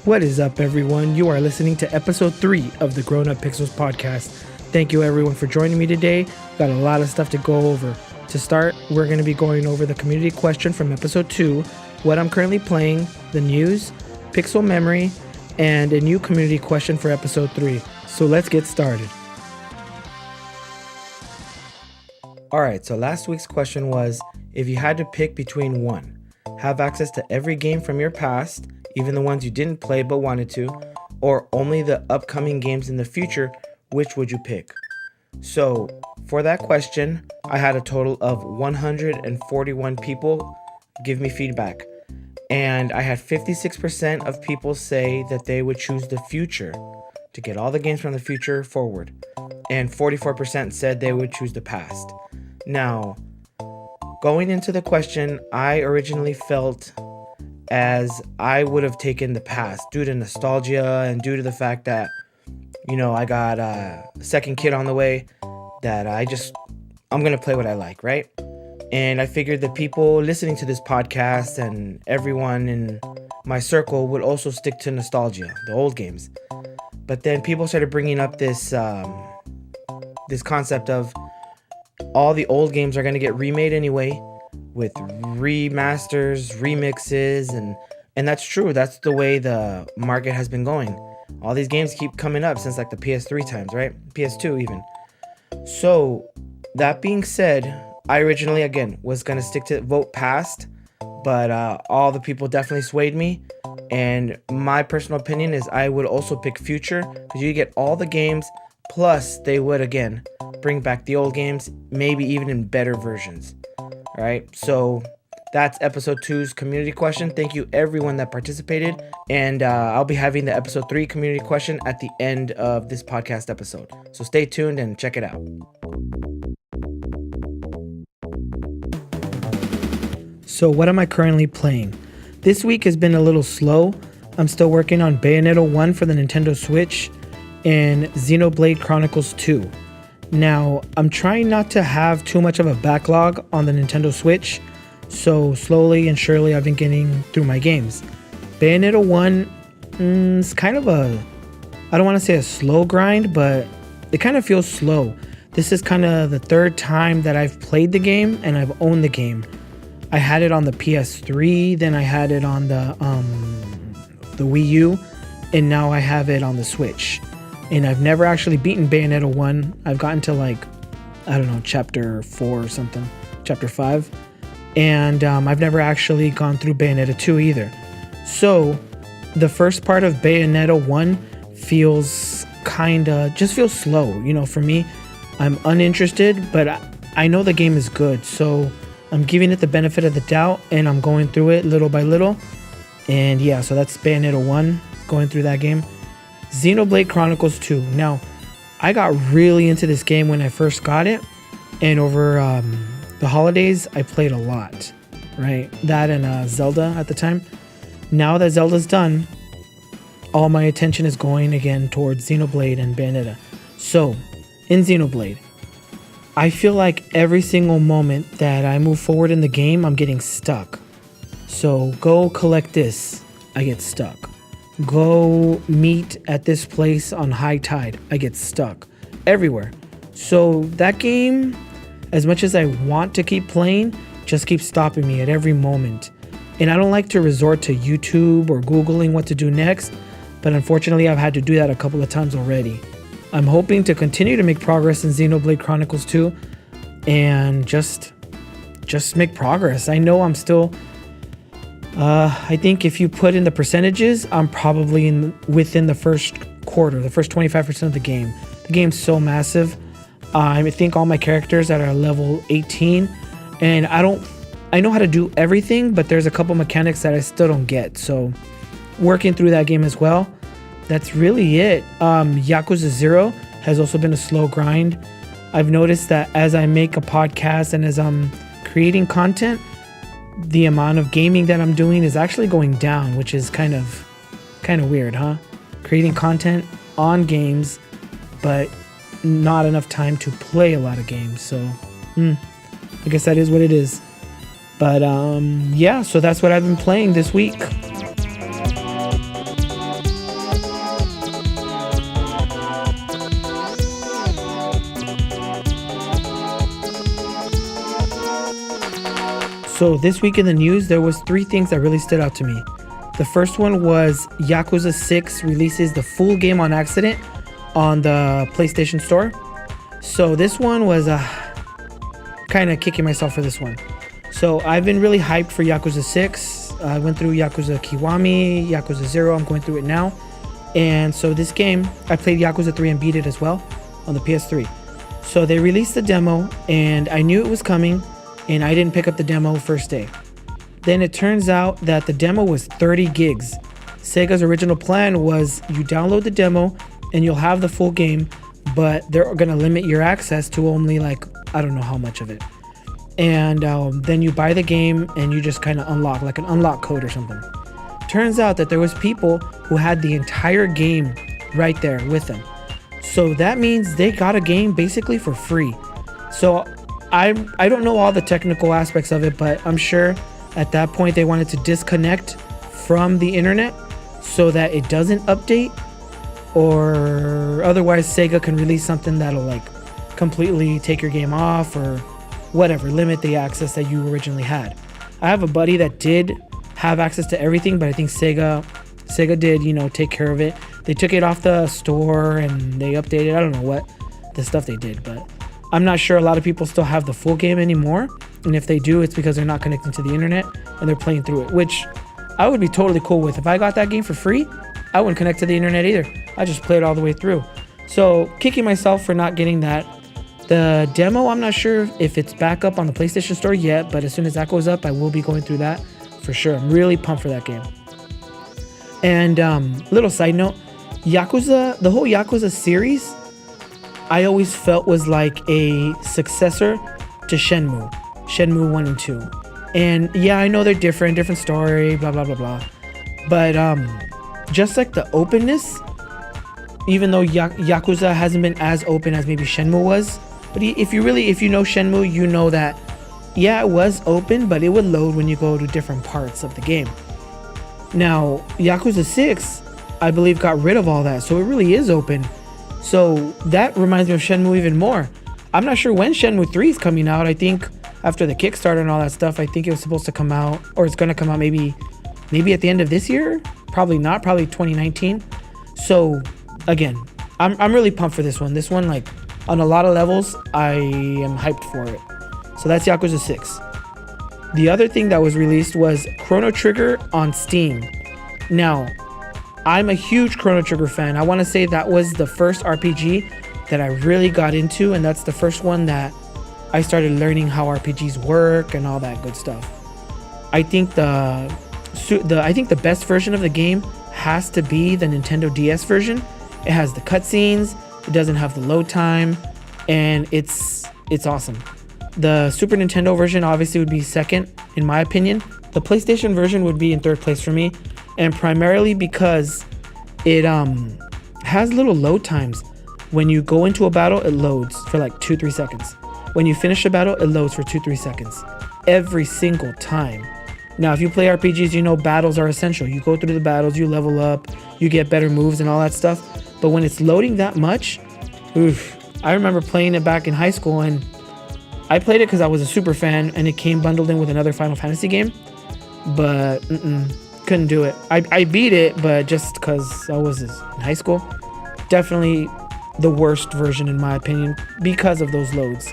What is up, everyone? You are listening to episode 3 of the Grown Up Pixels podcast. Thank you, everyone, for joining me today. Got a lot of stuff to go over. To start, we're going to be going over the community question from episode 2, what I'm currently playing, the news, pixel memory, and a new community question for episode 3. So let's get started. Alright, so last week's question was, if you had to pick between one, have access to every game from your past, even the ones you didn't play but wanted to, or only the upcoming games in the future, which would you pick? So, for that question, I had a total of 141 people give me feedback. And I had 56% of people say that they would choose the future to get all the games from the future forward. And 44% said they would choose the past. Now, going into the question, I originally felt as I would have taken the past due to nostalgia and due to the fact that, I got a second kid on the way that I'm going to play what I like, right? And I figured the people listening to this podcast and everyone in my circle would also stick to nostalgia, the old games. But then people started bringing up this concept of all the old games are going to get remade anyway, with remasters, remixes, and that's true. That's the way the market has been going. All these games keep coming up since like the PS3 times, right? PS2 even. So that being said, I originally, again, was going to stick to vote past, but all the people definitely swayed me. And my personal opinion is I would also pick future, because you get all the games, plus they would, again, bring back the old games, maybe even in better versions. All right, so that's episode 2's community question. Thank you everyone that participated, and I'll be having the episode 3 community question at the end of this podcast episode. So stay tuned and check it out. So what am I currently playing? This week has been a little slow. I'm still working on Bayonetta 1 for the Nintendo Switch and Xenoblade Chronicles 2. Now, I'm trying not to have too much of a backlog on the Nintendo Switch, so slowly and surely I've been getting through my games. Bayonetta 1 is kind of I don't want to say a slow grind, but it kind of feels slow. This is kind of the third time that I've played the game and I've owned the game. I had it on the PS3, then I had it on the Wii U, and now I have it on the Switch. And I've never actually beaten Bayonetta 1. I've gotten to chapter 4 or something, chapter 5. And I've never actually gone through Bayonetta 2 either. So the first part of Bayonetta 1 feels slow. For me, I'm uninterested, but I know the game is good. So I'm giving it the benefit of the doubt and I'm going through it little by little. And yeah, so that's Bayonetta 1, going through that game. Xenoblade Chronicles 2. Now, I got really into this game when I first got it, and over the holidays, I played a lot, right? That and Zelda at the time. Now that Zelda's done, all my attention is going again towards Xenoblade and Bayonetta. So, in Xenoblade, I feel like every single moment that I move forward in the game, I'm getting stuck. So, go collect this, I get stuck. Go meet at this place on high tide, I get stuck everywhere. So that game, as much as I want to keep playing, just keeps stopping me at every moment. And I don't like to resort to YouTube or Googling what to do next, but unfortunately I've had to do that a couple of times already. I'm hoping to continue to make progress in Xenoblade Chronicles 2 and just make progress. I know I'm still I think if you put in the percentages, I'm probably within the first quarter, the first 25% of the game. The game's so massive. I think all my characters that are level 18, and I know how to do everything, but there's a couple mechanics that I still don't get. So working through that game as well. That's really it. Yakuza 0 has also been a slow grind. I've noticed that as I make a podcast and as I'm creating content, the amount of gaming that I'm doing is actually going down, which is kind of weird, huh? Creating content on games, but not enough time to play a lot of games. So, I guess that is what it is. But yeah, so that's what I've been playing this week. So this week in the news, there was 3 things that really stood out to me. The first one was Yakuza 6 releases the full game on accident on the PlayStation Store. So this one was kind of kicking myself for this one. So I've been really hyped for Yakuza 6. I went through Yakuza Kiwami, Yakuza 0. I'm going through it now. And so this game, I played Yakuza 3 and beat it as well on the PS3. So they released the demo and I knew it was coming and I didn't pick up the demo first day. Then it turns out that the demo was 30 gigs. Sega's original plan was you download the demo and you'll have the full game, but they're going to limit your access to only like, I don't know how much of it. And then you buy the game and you just kind of unlock, like an unlock code or something. Turns out that there was people who had the entire game right there with them. So that means they got a game basically for free. So I don't know all the technical aspects of it, but I'm sure at that point they wanted to disconnect from the internet so that it doesn't update, or otherwise Sega can release something that'll like completely take your game off or whatever, limit the access that you originally had. I have a buddy that did have access to everything, but I think Sega did, take care of it. They took it off the store and they updated. I don't know what the stuff they did, but I'm not sure a lot of people still have the full game anymore. And if they do, it's because they're not connecting to the internet and they're playing through it, which I would be totally cool with. If I got that game for free, I wouldn't connect to the internet either. I just play it all the way through. So kicking myself for not getting that. The demo, I'm not sure if it's back up on the PlayStation Store yet, but as soon as that goes up, I will be going through that for sure. I'm really pumped for that game. And little side note, Yakuza, the whole Yakuza series, I always felt was like a successor to Shenmue 1 and 2. And yeah, I know they're different story, blah, blah, blah, blah. But just like the openness, even though Yakuza hasn't been as open as maybe Shenmue was, but if you know Shenmue, you know that, yeah, it was open, but it would load when you go to different parts of the game. Now, Yakuza 6, I believe, got rid of all that, so it really is open. So that reminds me of Shenmue even more. I'm not sure when Shenmue 3 is coming out. I think after the Kickstarter and all that stuff, I think it was supposed to come out, or it's going to come out maybe at the end of this year. Probably not, probably 2019. So again, I'm really pumped for this one. This one, like, on a lot of levels, I am hyped for it. So that's Yakuza 6. The other thing that was released was Chrono Trigger on Steam. Now, I'm a huge Chrono Trigger fan. I want to say that was the first RPG that I really got into, and that's the first one that I started learning how RPGs work and all that good stuff. I think the best version of the game has to be the Nintendo DS version. It has the cutscenes, it doesn't have the load time, and it's awesome. The Super Nintendo version obviously would be second, in my opinion. The PlayStation version would be in third place for me, and primarily because it has little load times. When you go into a battle, it loads for like 2-3 seconds. When you finish a battle, it loads for 2-3 seconds. Every single time. Now, if you play RPGs, battles are essential. You go through the battles, you level up, you get better moves and all that stuff. But when it's loading that much, oof. I remember playing it back in high school, and I played it because I was a super fan, and it came bundled in with another Final Fantasy game. But couldn't do it. I beat it, but just because I was in high school. Definitely the worst version in my opinion because of those loads.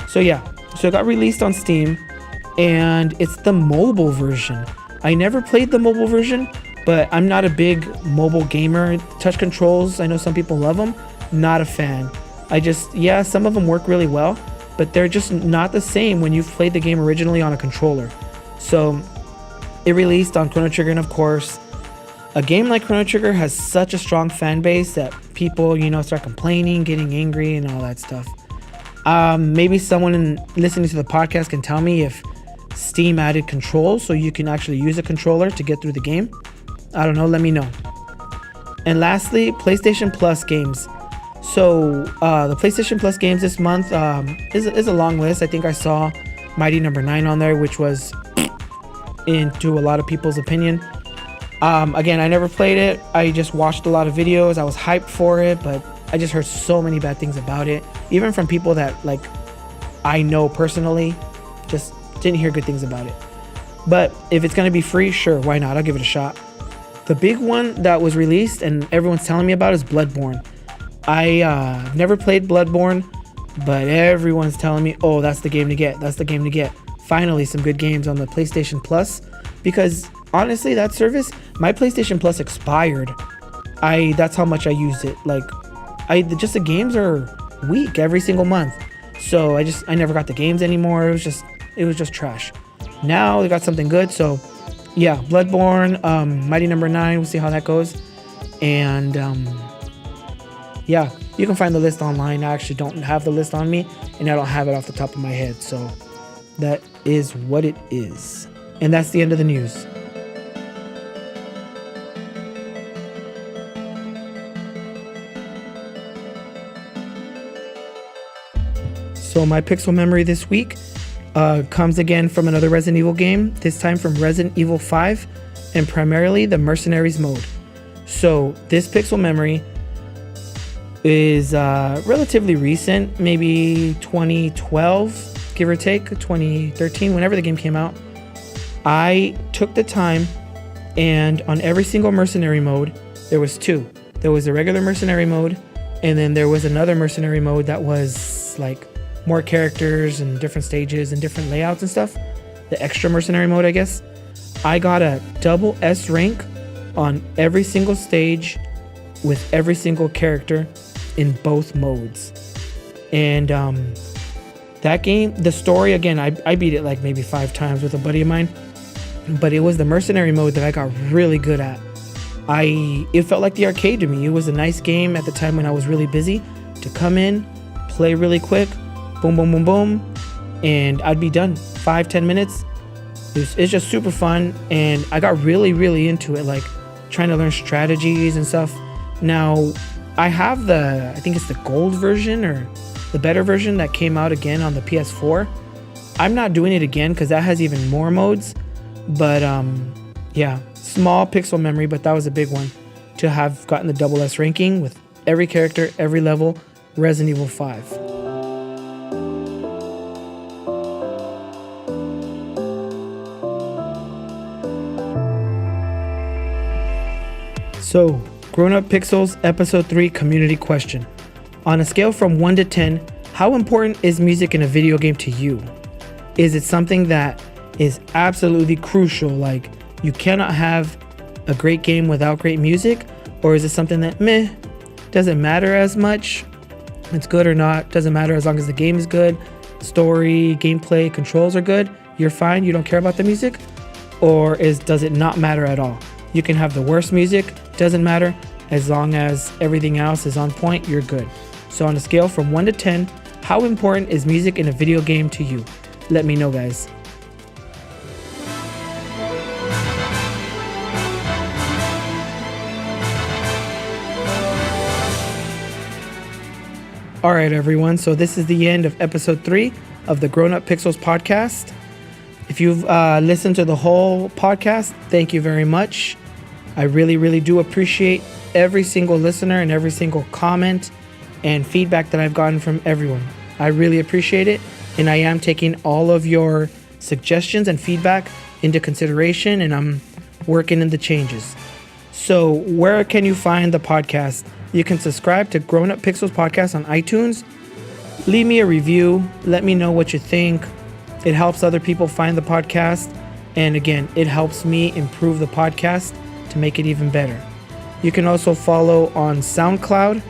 So yeah, so it got released on Steam, and it's the mobile version. I never played the mobile version, but I'm not a big mobile gamer. Touch controls, I know some people love them. Not a fan. Some of them work really well, but they're just not the same when you've played the game originally on a controller. So it released on Chrono Trigger, and of course, a game like Chrono Trigger has such a strong fan base that people, start complaining, getting angry, and all that stuff. Maybe someone listening to the podcast can tell me if Steam added controls so you can actually use a controller to get through the game. I don't know, let me know. And lastly, PlayStation Plus games. So the PlayStation Plus games this month is a long list. I think I saw Mighty Number 9 on there, which was into a lot of people's opinion. Again, I never played it. I just watched a lot of videos. I was hyped for it, but I just heard so many bad things about it, even from people that I know personally. Just didn't hear good things about it. But if it's gonna be free, sure, why not? I'll give it a shot. The big one that was released and everyone's telling me about is Bloodborne. I never played Bloodborne, but everyone's telling me, oh, that's the game to get. That's the game to get. Finally, some good games on the PlayStation Plus, because honestly, that service, my PlayStation Plus expired. That's how much I used it. Like, just the games are weak every single month. So I never got the games anymore. It was just trash. Now they got something good. So yeah, Bloodborne, Mighty Number 9. We'll see how that goes. And yeah, you can find the list online. I actually don't have the list on me, and I don't have it off the top of my head. So that is what it is. And that's the end of the news. So my pixel memory this week comes again from another Resident Evil game, this time from Resident Evil 5, and primarily the Mercenaries mode. So this pixel memory is relatively recent, maybe 2012, give or take, 2013, whenever the game came out. I took the time, and on every single mercenary mode, there was two. There was a regular mercenary mode, and then there was another mercenary mode that was like more characters and different stages and different layouts and stuff. The extra mercenary mode, I guess. I got a double S rank on every single stage with every single character in both modes. And that game, the story, again, I beat it like maybe 5 times with a buddy of mine, but it was the mercenary mode that I got really good at. It felt like the arcade to me. It was a nice game at the time when I was really busy to come in, play really quick, boom, boom, boom, boom, and I'd be done. 5-10 minutes. It's just super fun, and I got really, really into it, like trying to learn strategies and stuff. Now, I have I think it's the gold version or the better version that came out again on the PS4. I'm not doing it again because that has even more modes, but yeah, small pixel memory, but that was a big one to have gotten the double S ranking with every character, every level, Resident Evil 5. So, Grown Up Pixels Episode 3 Community Question. On a scale from 1 to 10, how important is music in a video game to you? Is it something that is absolutely crucial, like you cannot have a great game without great music? Or is it something that doesn't matter as much? It's good or not, doesn't matter as long as the game is good, story, gameplay, controls are good, you're fine, you don't care about the music? Or does it not matter at all? You can have the worst music, doesn't matter, as long as everything else is on point, you're good. So on a scale from 1 to 10, how important is music in a video game to you? Let me know, guys. Alright everyone, so this is the end of episode 3 of the Grown Up Pixels podcast. If you've listened to the whole podcast, thank you very much. I really, really do appreciate every single listener and every single comment and feedback that I've gotten from everyone. I really appreciate it, and I am taking all of your suggestions and feedback into consideration, and I'm working in the changes. So where can you find the podcast? You can subscribe to Grown Up Pixels podcast on iTunes. Leave me a review. Let me know what you think. It helps other people find the podcast. And again, it helps me improve the podcast to make it even better. You can also follow on SoundCloud.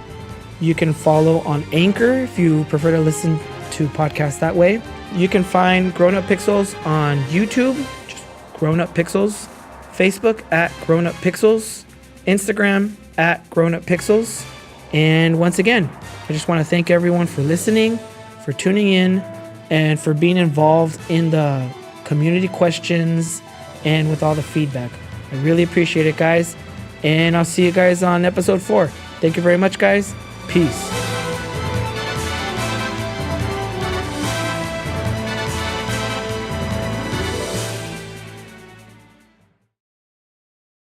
You can follow on Anchor if you prefer to listen to podcasts that way. You can find Grown Up Pixels on YouTube, just Grown Up Pixels, Facebook at Grown Up Pixels, Instagram at Grown Up Pixels. And once again, I just want to thank everyone for listening, for tuning in, and for being involved in the community questions and with all the feedback. I really appreciate it, guys. And I'll see you guys on episode 4. Thank you very much, guys. Peace.